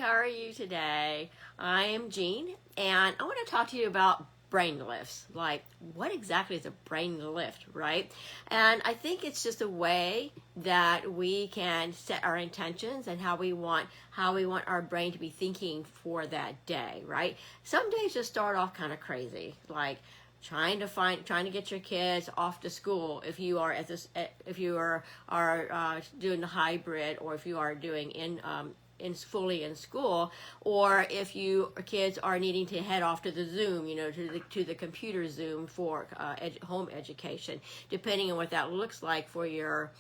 how are you today? I am Jean, and I want to talk to you about brain lifts. Like, what exactly is a brain lift, right? And I think it's just a way that we can set our intentions and how we want our brain to be thinking for that day, right? Some days just start off kind of crazy, like trying to get your kids off to school if you are doing the hybrid, or if you are doing fully in school, or if your kids are needing to head off to the Zoom, to the computer Zoom for home education, depending on what that looks like for your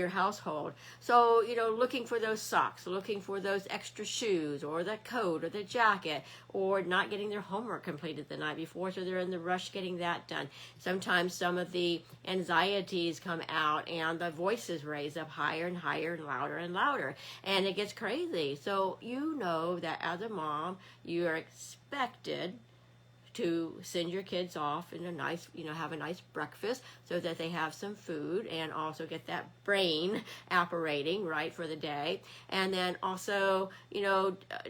household. So, looking for those socks, looking for those extra shoes, or the coat, or the jacket, or not getting their homework completed the night before, so they're in the rush getting that done. Sometimes some of the anxieties come out and the voices raise up higher and higher and louder, and it gets crazy. So you know that as a mom, you are expected to send your kids off in a nice, have a nice breakfast so that they have some food, and also get that brain operating right for the day. And then also,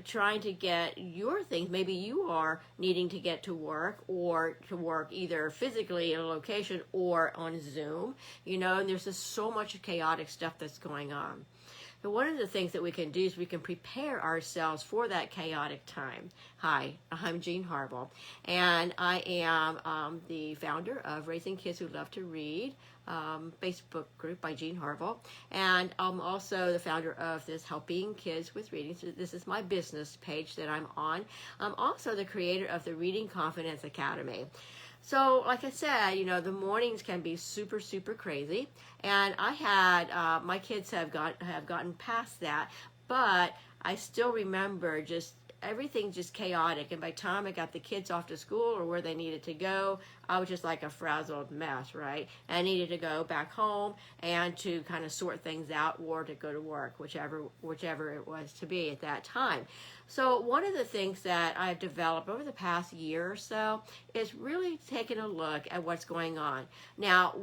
trying to get your things. Maybe you are needing to get to work, or to work either physically in a location or on Zoom, and there's just so much chaotic stuff that's going on. So one of the things that we can do is we can prepare ourselves for that chaotic time. Hi, I'm Jean Harville, and I am the founder of Raising Kids Who Love to Read Facebook group by Jean Harville, and I'm also the founder of this Helping Kids with Reading. So this is my business page that I'm on. I'm also the creator of the Reading Confidence Academy. So, like I said, the mornings can be super, super crazy, and I had my kids have gotten past that, but I still remember just everything just chaotic. And by the time I got the kids off to school or where they needed to go, I was just like a frazzled mess, right? And I needed to go back home and to kind of sort things out, or to go to work, whichever it was to be at that time. So one of the things that I've developed over the past year or so is really taking a look at what's going on. Now,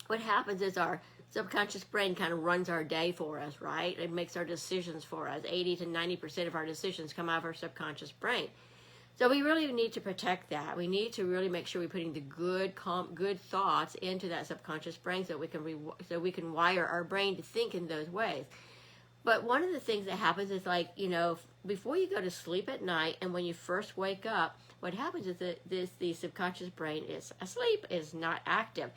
what happens is our subconscious brain kind of runs our day for us, right? It makes our decisions for us. 80 to 90% of our decisions come out of our subconscious brain. So we really need to protect that. We need to really make sure we're putting the good thoughts into that subconscious brain, so we can wire our brain to think in those ways. But one of the things that happens is, like, before you go to sleep at night and when you first wake up, what happens is that the subconscious brain is asleep, is not active.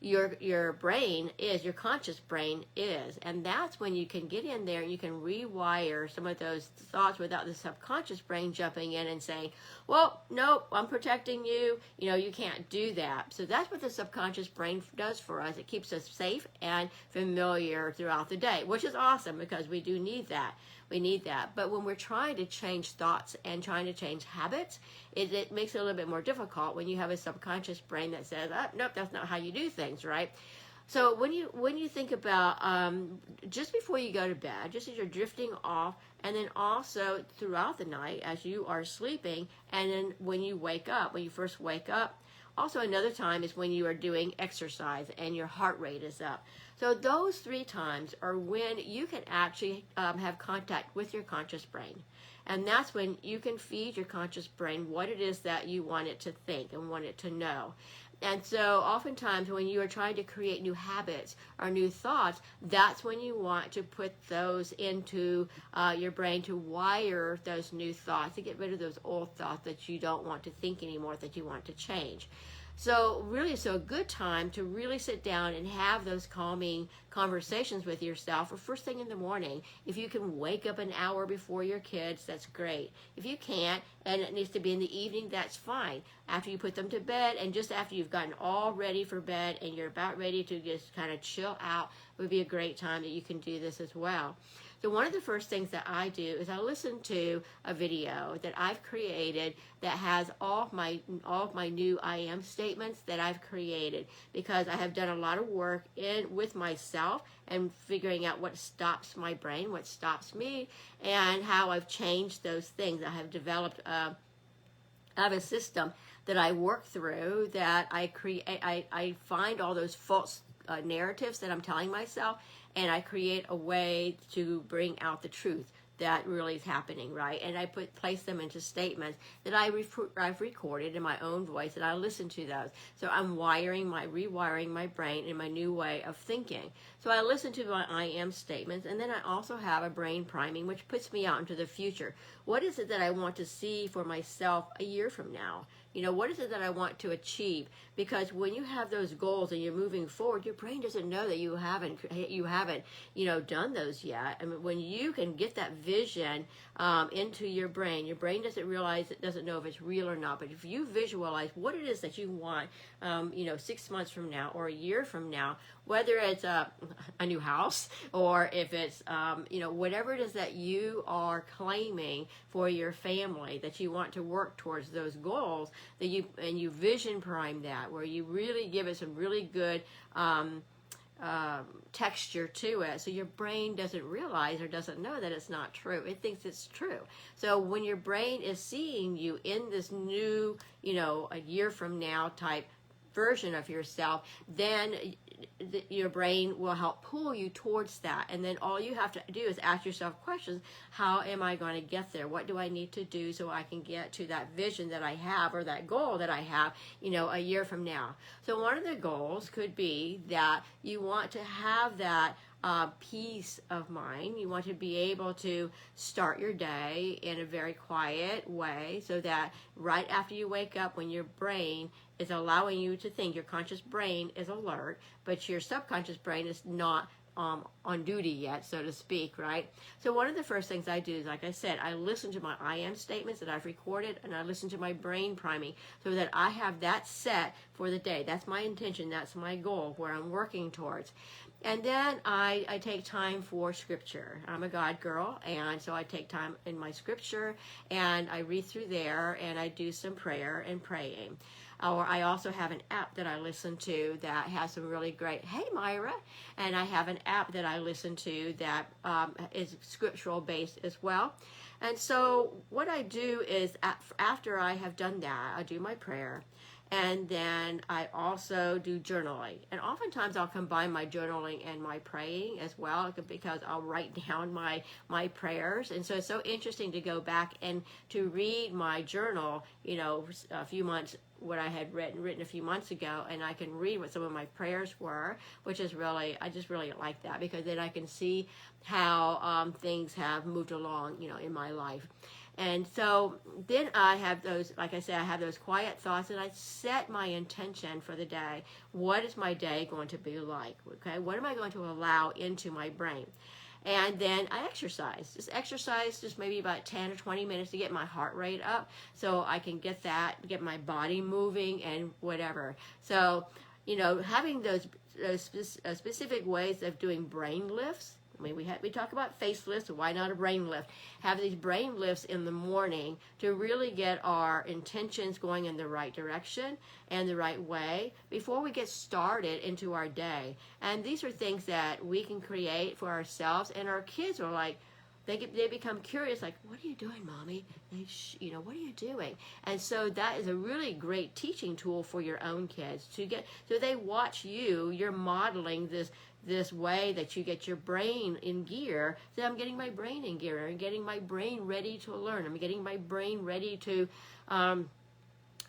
Your brain is, your conscious brain is, and that's when you can get in there and you can rewire some of those thoughts without the subconscious brain jumping in and saying, well, nope, I'm protecting you, you can't do that. So that's what the subconscious brain does for us. It keeps us safe and familiar throughout the day, which is awesome, because we do need that. We need that. But when we're trying to change thoughts and trying to change habits, it makes it a little bit more difficult when you have a subconscious brain that says, oh, nope, that's not how you do things, right? So when you think about just before you go to bed, just as you're drifting off, and then also throughout the night as you are sleeping, and then when you first wake up, also another time is when you are doing exercise and your heart rate is up. So those 3 times are when you can actually have contact with your conscious brain. And that's when you can feed your conscious brain what it is that you want it to think and want it to know. And so oftentimes when you are trying to create new habits or new thoughts, that's when you want to put those into your brain to wire those new thoughts, to get rid of those old thoughts that you don't want to think anymore, that you want to change. So really, a good time to really sit down and have those calming conversations with yourself, or first thing in the morning. If you can wake up an hour before your kids, that's great. If you can't, and it needs to be in the evening, that's fine. After you put them to bed, and just after you've gotten all ready for bed and you're about ready to just kind of chill out, would be a great time that you can do this as well. So one of the first things that I do is I listen to a video that I've created that has all of my new I am statements that I've created, because I have done a lot of work with myself and figuring out what stops my brain, what stops me, and how I've changed those things. I have developed I have a system that I work through, that I find all those false narratives that I'm telling myself, and I create a way to bring out the truth that really is happening, right? And I place them into statements that I've recorded in my own voice, and I listen to those. So I'm rewiring my brain in my new way of thinking. So I listen to my I am statements, and then I also have a brain priming, which puts me out into the future. What is it that I want to see for myself a year from now? What is it that I want to achieve? Because when you have those goals and you're moving forward, your brain doesn't know that you haven't, done those yet. I mean, when you can get that vision into your brain doesn't realize, it doesn't know if it's real or not. But if you visualize what it is that you want, 6 months from now or a year from now, whether it's a new house or if it's, whatever it is that you are claiming for your family, that you want to work towards those goals, that you vision prime that, where you really give it some really good texture to it, so your brain doesn't realize or doesn't know that it's not true. It thinks it's true. So when your brain is seeing you in this new, a year from now type version of yourself, then your brain will help pull you towards that. And then all you have to do is ask yourself questions. How am I going to get there? What do I need to do so I can get to that vision that I have, or that goal that I have, a year from now? So one of the goals could be that you want to have that peace of mind. You want to be able to start your day in a very quiet way, so that right after you wake up, when your brain is allowing you to think, your conscious brain is alert, but your subconscious brain is not on duty yet, so to speak, right? So one of the first things I do is, like I said, I listen to my I am statements that I've recorded, and I listen to my brain priming, so that I have that set for the day. That's my intention. That's my goal, where I'm working towards. And then I take time for scripture. I'm a God girl, and so I take time in my scripture, and I read through there, and I do some prayer and praying. Or I also have an app that I listen to that has some really great, hey Myra, and I have an app that I listen to that is scriptural based as well. And so what I do is, after I have done that, I do my prayer, and then I also do journaling. And oftentimes I'll combine my journaling and my praying as well, because I'll write down my prayers. And so it's so interesting to go back and to read my journal, a few months, what I had written a few months ago, and I can read what some of my prayers were, which is really, I just really like that, because then I can see how things have moved along, in my life. And so then I have those, like I said, I have those quiet thoughts, and I set my intention for the day. What is my day going to be like? Okay, what am I going to allow into my brain? And then I exercise just maybe about 10 or 20 minutes to get my heart rate up, so I can get my body moving and whatever. So, having those specific ways of doing brain lifts. I mean, we talk about face lifts, so why not a brain lift? Have these brain lifts in the morning to really get our intentions going in the right direction and the right way before we get started into our day. And these are things that we can create for ourselves, and our kids are like, they become curious, like, what are you doing, Mommy? What are you doing? And so that is a really great teaching tool for your own kids so they watch you're modeling this way that you get your brain in gear. So I'm getting my brain in gear. I'm getting my brain ready to learn. I'm getting my brain ready to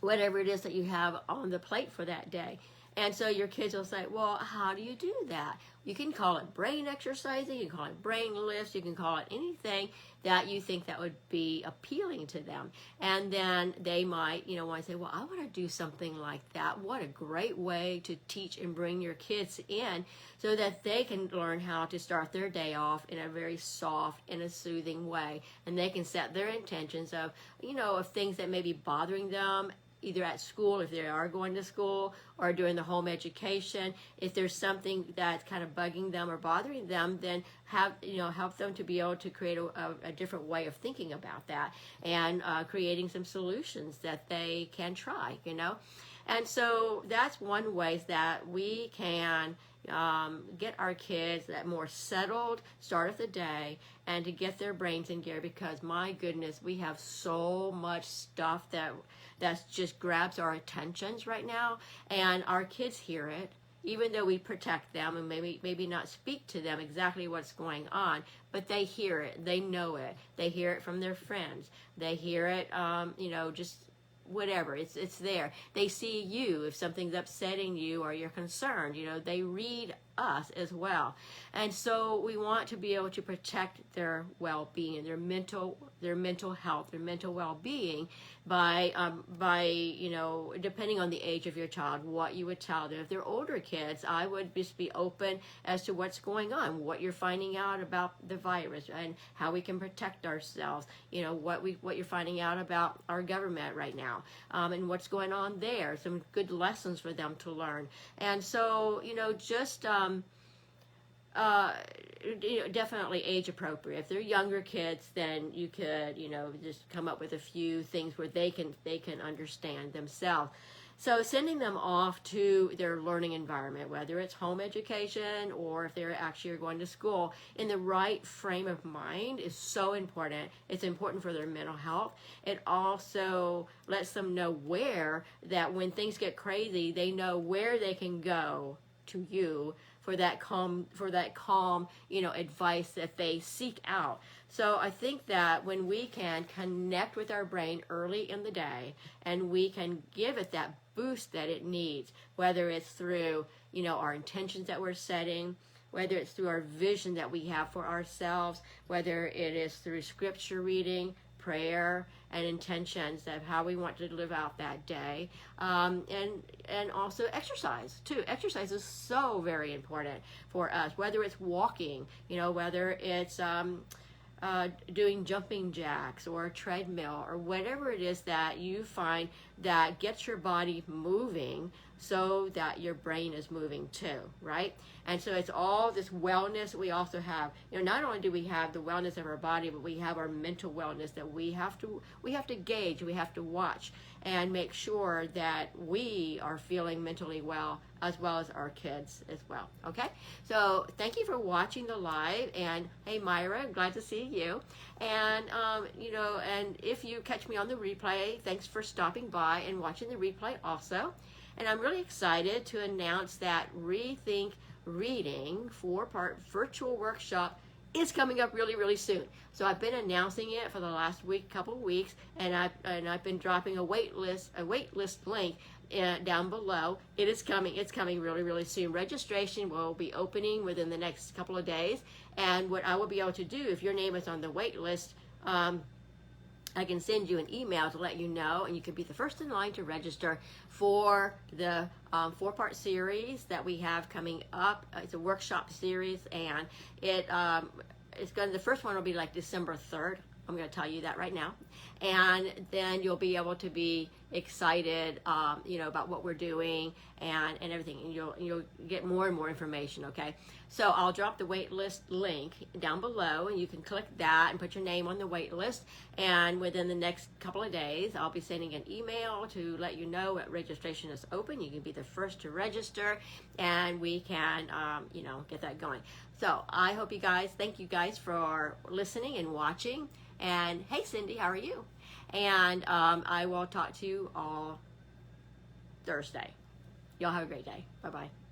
whatever it is that you have on the plate for that day. And so your kids will say, well, how do you do that? You can call it brain exercising, you can call it brain lifts, you can call it anything that you think that would be appealing to them. And then they might, want to say, well, I want to do something like that. What a great way to teach and bring your kids in so that they can learn how to start their day off in a very soft and a soothing way. And they can set their intentions of, of things that may be bothering them, either at school, if they are going to school, or doing the home education. If there's something that's kind of bugging them or bothering them, then help them to be able to create a different way of thinking about that, and creating some solutions that they can try, And so that's one way that we can get our kids that more settled start of the day, and to get their brains in gear, because my goodness, we have so much stuff that just grabs our attentions right now, and our kids hear it, even though we protect them and maybe not speak to them exactly what's going on, but they hear it, they know it, they hear it from their friends, they hear it, just whatever, it's there. They see you if something's upsetting you or you're concerned, they read us as well. And so we want to be able to protect their well-being, their mental health, their mental well-being by depending on the age of your child, what you would tell them. If they're older kids, I would just be open as to what's going on, what you're finding out about the virus and how we can protect ourselves, what you're finding out about our government right now, and what's going on there, some good lessons for them to learn. And so, just definitely age appropriate. If they're younger kids, then you could, just come up with a few things where they can understand themselves. So sending them off to their learning environment, whether it's home education or if they're actually going to school, in the right frame of mind is so important. It's important for their mental health. It also lets them know that when things get crazy, they know where they can go to you for that calm advice that they seek out. So I think that when we can connect with our brain early in the day and we can give it that boost that it needs, whether it's through our intentions that we're setting, whether it's through our vision that we have for ourselves, whether it is through scripture reading, prayer, and intentions of how we want to live out that day, and also exercise too. Exercise is so very important for us, whether it's walking, whether it's doing jumping jacks or a treadmill or whatever it is that you find that gets your body moving so that your brain is moving too, right? And so it's all this wellness. We also have, not only do we have the wellness of our body, but we have our mental wellness that we have to gauge, we have to watch and make sure that we are feeling mentally well as our kids as well. Okay, so thank you for watching the live, and hey Myra, glad to see you. And and if you catch me on the replay, thanks for stopping by and watching the replay also. And I'm really excited to announce that Rethink Reading 4-part virtual workshop is coming up really, really soon. So I've been announcing it for the last couple of weeks, and I've been dropping a wait list link down below. It is coming. It's coming really, really soon. Registration will be opening within the next couple of days, and what I will be able to do, if your name is on the wait list, I can send you an email to let you know, and you can be the first in line to register for the 4-part series that we have coming up. It's a workshop series, and the first one will be like December 3rd. I'm going to tell you that right now. And then you'll be able to be excited, about what we're doing and everything. And you'll get more and more information, okay? So I'll drop the wait list link down below, and you can click that and put your name on the wait list. And within the next couple of days, I'll be sending an email to let you know that registration is open. You can be the first to register, and we can, get that going. So I hope thank you guys for listening and watching. And hey, Cindy, how are you? And I will talk to you all Thursday. Y'all have a great day. Bye-bye.